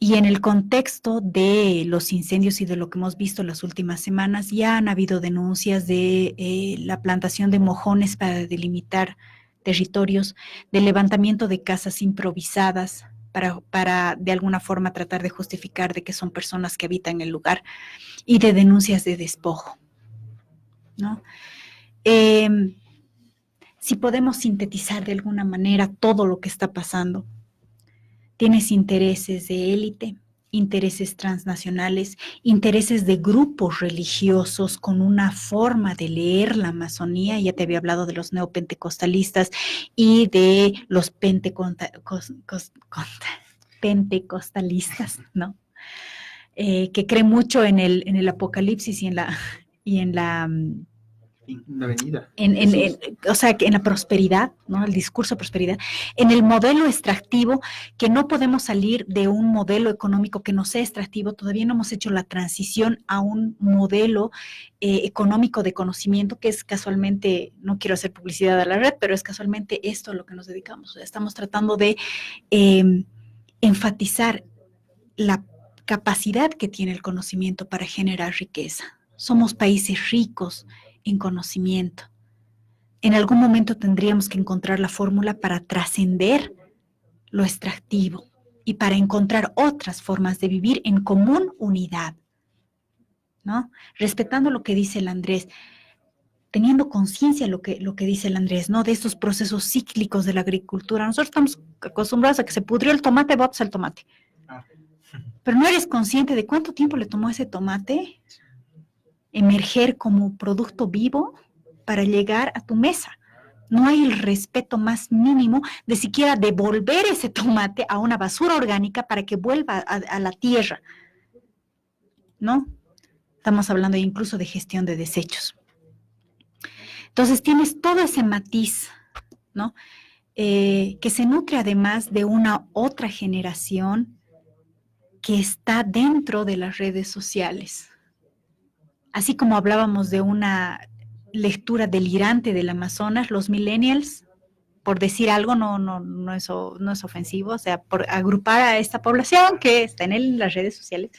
Y en el contexto de los incendios y de lo que hemos visto las últimas semanas, ya han habido denuncias de la plantación de mojones para delimitar territorios, de levantamiento de casas improvisadas para de alguna forma tratar de justificar de que son personas que habitan el lugar, y de denuncias de despojo, ¿no? Si podemos sintetizar de alguna manera todo lo que está pasando, tienes intereses de élite, intereses transnacionales, intereses de grupos religiosos con una forma de leer la Amazonía. Ya te había hablado de los neopentecostalistas y de los pentecostalistas, ¿no? Que creen mucho en el apocalipsis y en la venida. O sea, en la prosperidad, ¿no? El discurso de prosperidad, en el modelo extractivo, que no podemos salir de un modelo económico que no sea extractivo. Todavía no hemos hecho la transición a un modelo económico de conocimiento, que es casualmente, no quiero hacer publicidad a la red, pero es casualmente esto a lo que nos dedicamos. O sea, estamos tratando de enfatizar la capacidad que tiene el conocimiento para generar riqueza. Somos países ricos en conocimiento. En algún momento tendríamos que encontrar la fórmula para trascender lo extractivo y para encontrar otras formas de vivir en común unidad, ¿no? Respetando lo que dice el Andrés, teniendo conciencia lo que dice el Andrés, ¿no? De estos procesos cíclicos de la agricultura. Nosotros estamos acostumbrados a que se pudrió el tomate, botas el tomate. Pero no eres consciente de cuánto tiempo le tomó ese tomate emerger como producto vivo para llegar a tu mesa. No hay el respeto más mínimo de siquiera devolver ese tomate a una basura orgánica para que vuelva a la tierra, ¿no? Estamos hablando incluso de gestión de desechos. Entonces tienes todo ese matiz, ¿no? Que se nutre además de una otra generación que está dentro de las redes sociales. Así como hablábamos de una lectura delirante del Amazonas, los millennials, por decir algo, no es ofensivo, o sea, por agrupar a esta población que está en las redes sociales,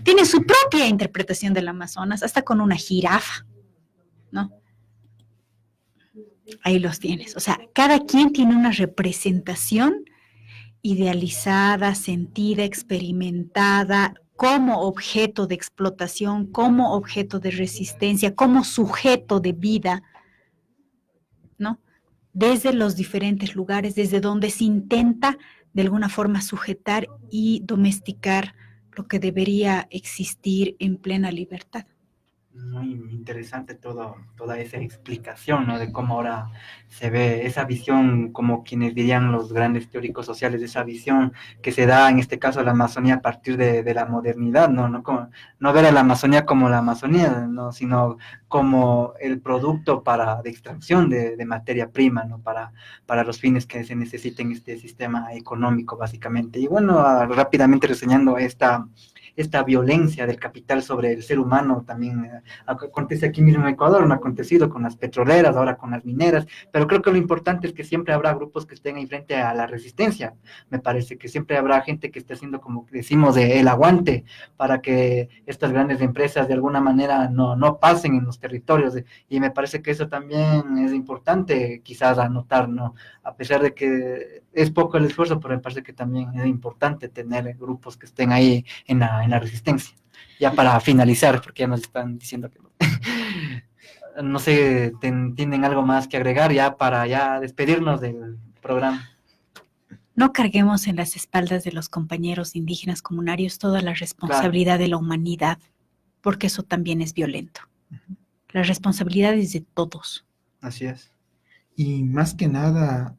tiene su propia interpretación del Amazonas, hasta con una jirafa, ¿no? Ahí los tienes. O sea, cada quien tiene una representación idealizada, sentida, experimentada, como objeto de explotación, como objeto de resistencia, como sujeto de vida, ¿no? Desde los diferentes lugares, desde donde se intenta de alguna forma sujetar y domesticar lo que debería existir en plena libertad. Muy interesante toda esa explicación, ¿no? De cómo ahora se ve esa visión, como quienes dirían los grandes teóricos sociales, esa visión que se da en este caso a la Amazonía a partir de la modernidad, ¿no? No ver a la Amazonía como la Amazonía, ¿no? Sino como el producto de extracción de materia prima, ¿no? Para los fines que se necesiten este sistema económico, básicamente. Y bueno, rápidamente reseñando esta violencia del capital sobre el ser humano también acontece aquí mismo en Ecuador, no ha acontecido con las petroleras, ahora con las mineras, pero creo que lo importante es que siempre habrá grupos que estén ahí frente a la resistencia. Me parece que siempre habrá gente que esté haciendo, como decimos, el aguante para que estas grandes empresas de alguna manera no pasen en los territorios, y me parece que eso también es importante quizás anotar, ¿no? A pesar de que es poco el esfuerzo, pero me parece que también es importante tener grupos que estén ahí en la resistencia. Ya para finalizar, porque ya nos están diciendo que no sé, ¿tienen algo más que agregar ya para ya despedirnos del programa? No carguemos en las espaldas de los compañeros indígenas comunarios toda la responsabilidad de la humanidad, porque eso también es violento. La responsabilidad es de todos. Así es. Y más que nada,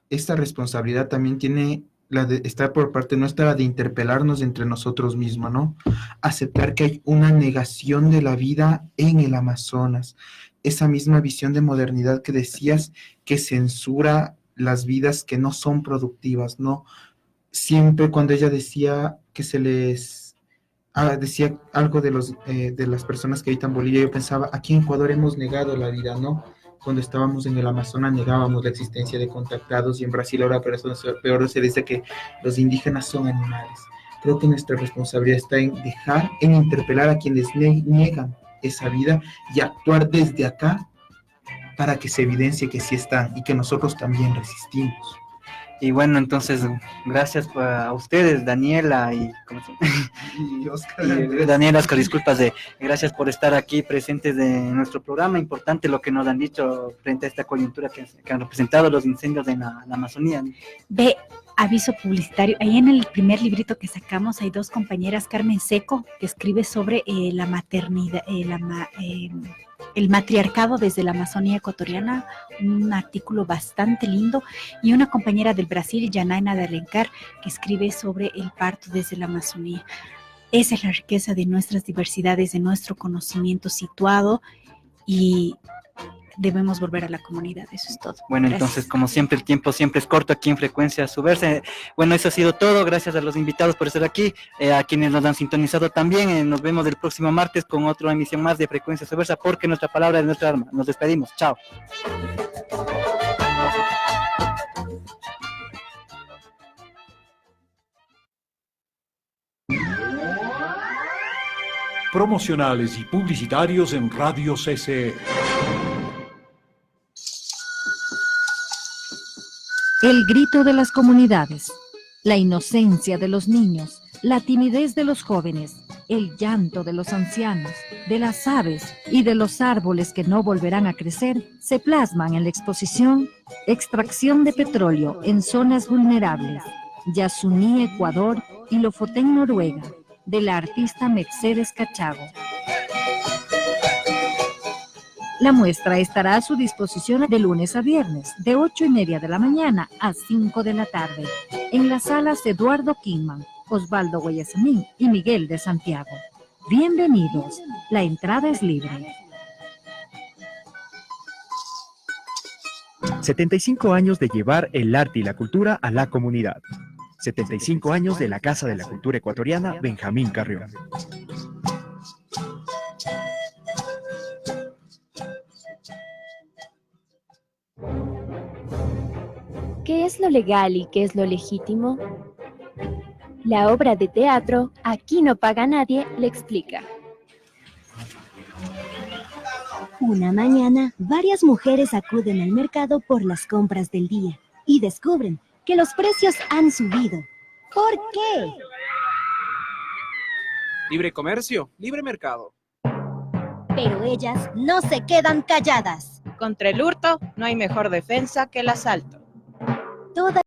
esta responsabilidad también tiene está por parte nuestra de interpelarnos entre nosotros mismos, ¿no? Aceptar que hay una negación de la vida en el Amazonas. Esa misma visión de modernidad que decías que censura las vidas que no son productivas, ¿no? Siempre cuando ella decía que se les... decía algo de las personas que habitan Bolivia, yo pensaba, aquí en Ecuador hemos negado la vida, ¿no? Cuando estábamos en el Amazonas negábamos la existencia de contactados, y en Brasil ahora peor se dice que los indígenas son animales. Creo que nuestra responsabilidad está en en interpelar a quienes niegan esa vida y actuar desde acá para que se evidencie que sí están y que nosotros también resistimos. Y bueno, entonces, gracias a ustedes, Daniela y, Daniela, Oscar, disculpas, gracias por estar aquí presentes de nuestro programa. Importante lo que nos han dicho frente a esta coyuntura que han representado los incendios en la Amazonía. Ve, aviso publicitario, ahí en el primer librito que sacamos hay dos compañeras, Carmen Seco, que escribe sobre la maternidad, el matriarcado desde la Amazonía ecuatoriana, un artículo bastante lindo, y una compañera del Brasil, Janaina de Alencar, que escribe sobre el parto desde la Amazonía. Esa es la riqueza de nuestras diversidades, de nuestro conocimiento situado, y debemos volver a la comunidad, eso es todo. Bueno, Gracias. Entonces, como siempre, el tiempo siempre es corto aquí en Frecuencia Subversa. Bueno, eso ha sido todo. Gracias a los invitados por estar aquí, a quienes nos han sintonizado también. Nos vemos el próximo martes con otra emisión más de Frecuencia Subversa, porque nuestra palabra es nuestra arma. Nos despedimos. Chao. Promocionales y publicitarios en Radio CCE. El grito de las comunidades, la inocencia de los niños, la timidez de los jóvenes, el llanto de los ancianos, de las aves y de los árboles que no volverán a crecer, se plasman en la exposición Extracción de petróleo en zonas vulnerables, Yasuní, Ecuador y Lofoten, Noruega, de la artista Mercedes Cachago. La muestra estará a su disposición de lunes a viernes, de 8:30 de la mañana a 5 de la tarde, en las salas Eduardo Kingman, Osvaldo Guayasamín y Miguel de Santiago. Bienvenidos, la entrada es libre. 75 años de llevar el arte y la cultura a la comunidad. 75 años de la Casa de la Cultura Ecuatoriana Benjamín Carrión. ¿Qué es lo legal y qué es lo legítimo? La obra de teatro Aquí no paga nadie le explica. Una mañana, varias mujeres acuden al mercado por las compras del día y descubren que los precios han subido. ¿Por qué? Libre comercio, libre mercado. Pero ellas no se quedan calladas. Contra el hurto no hay mejor defensa que el asalto. Toda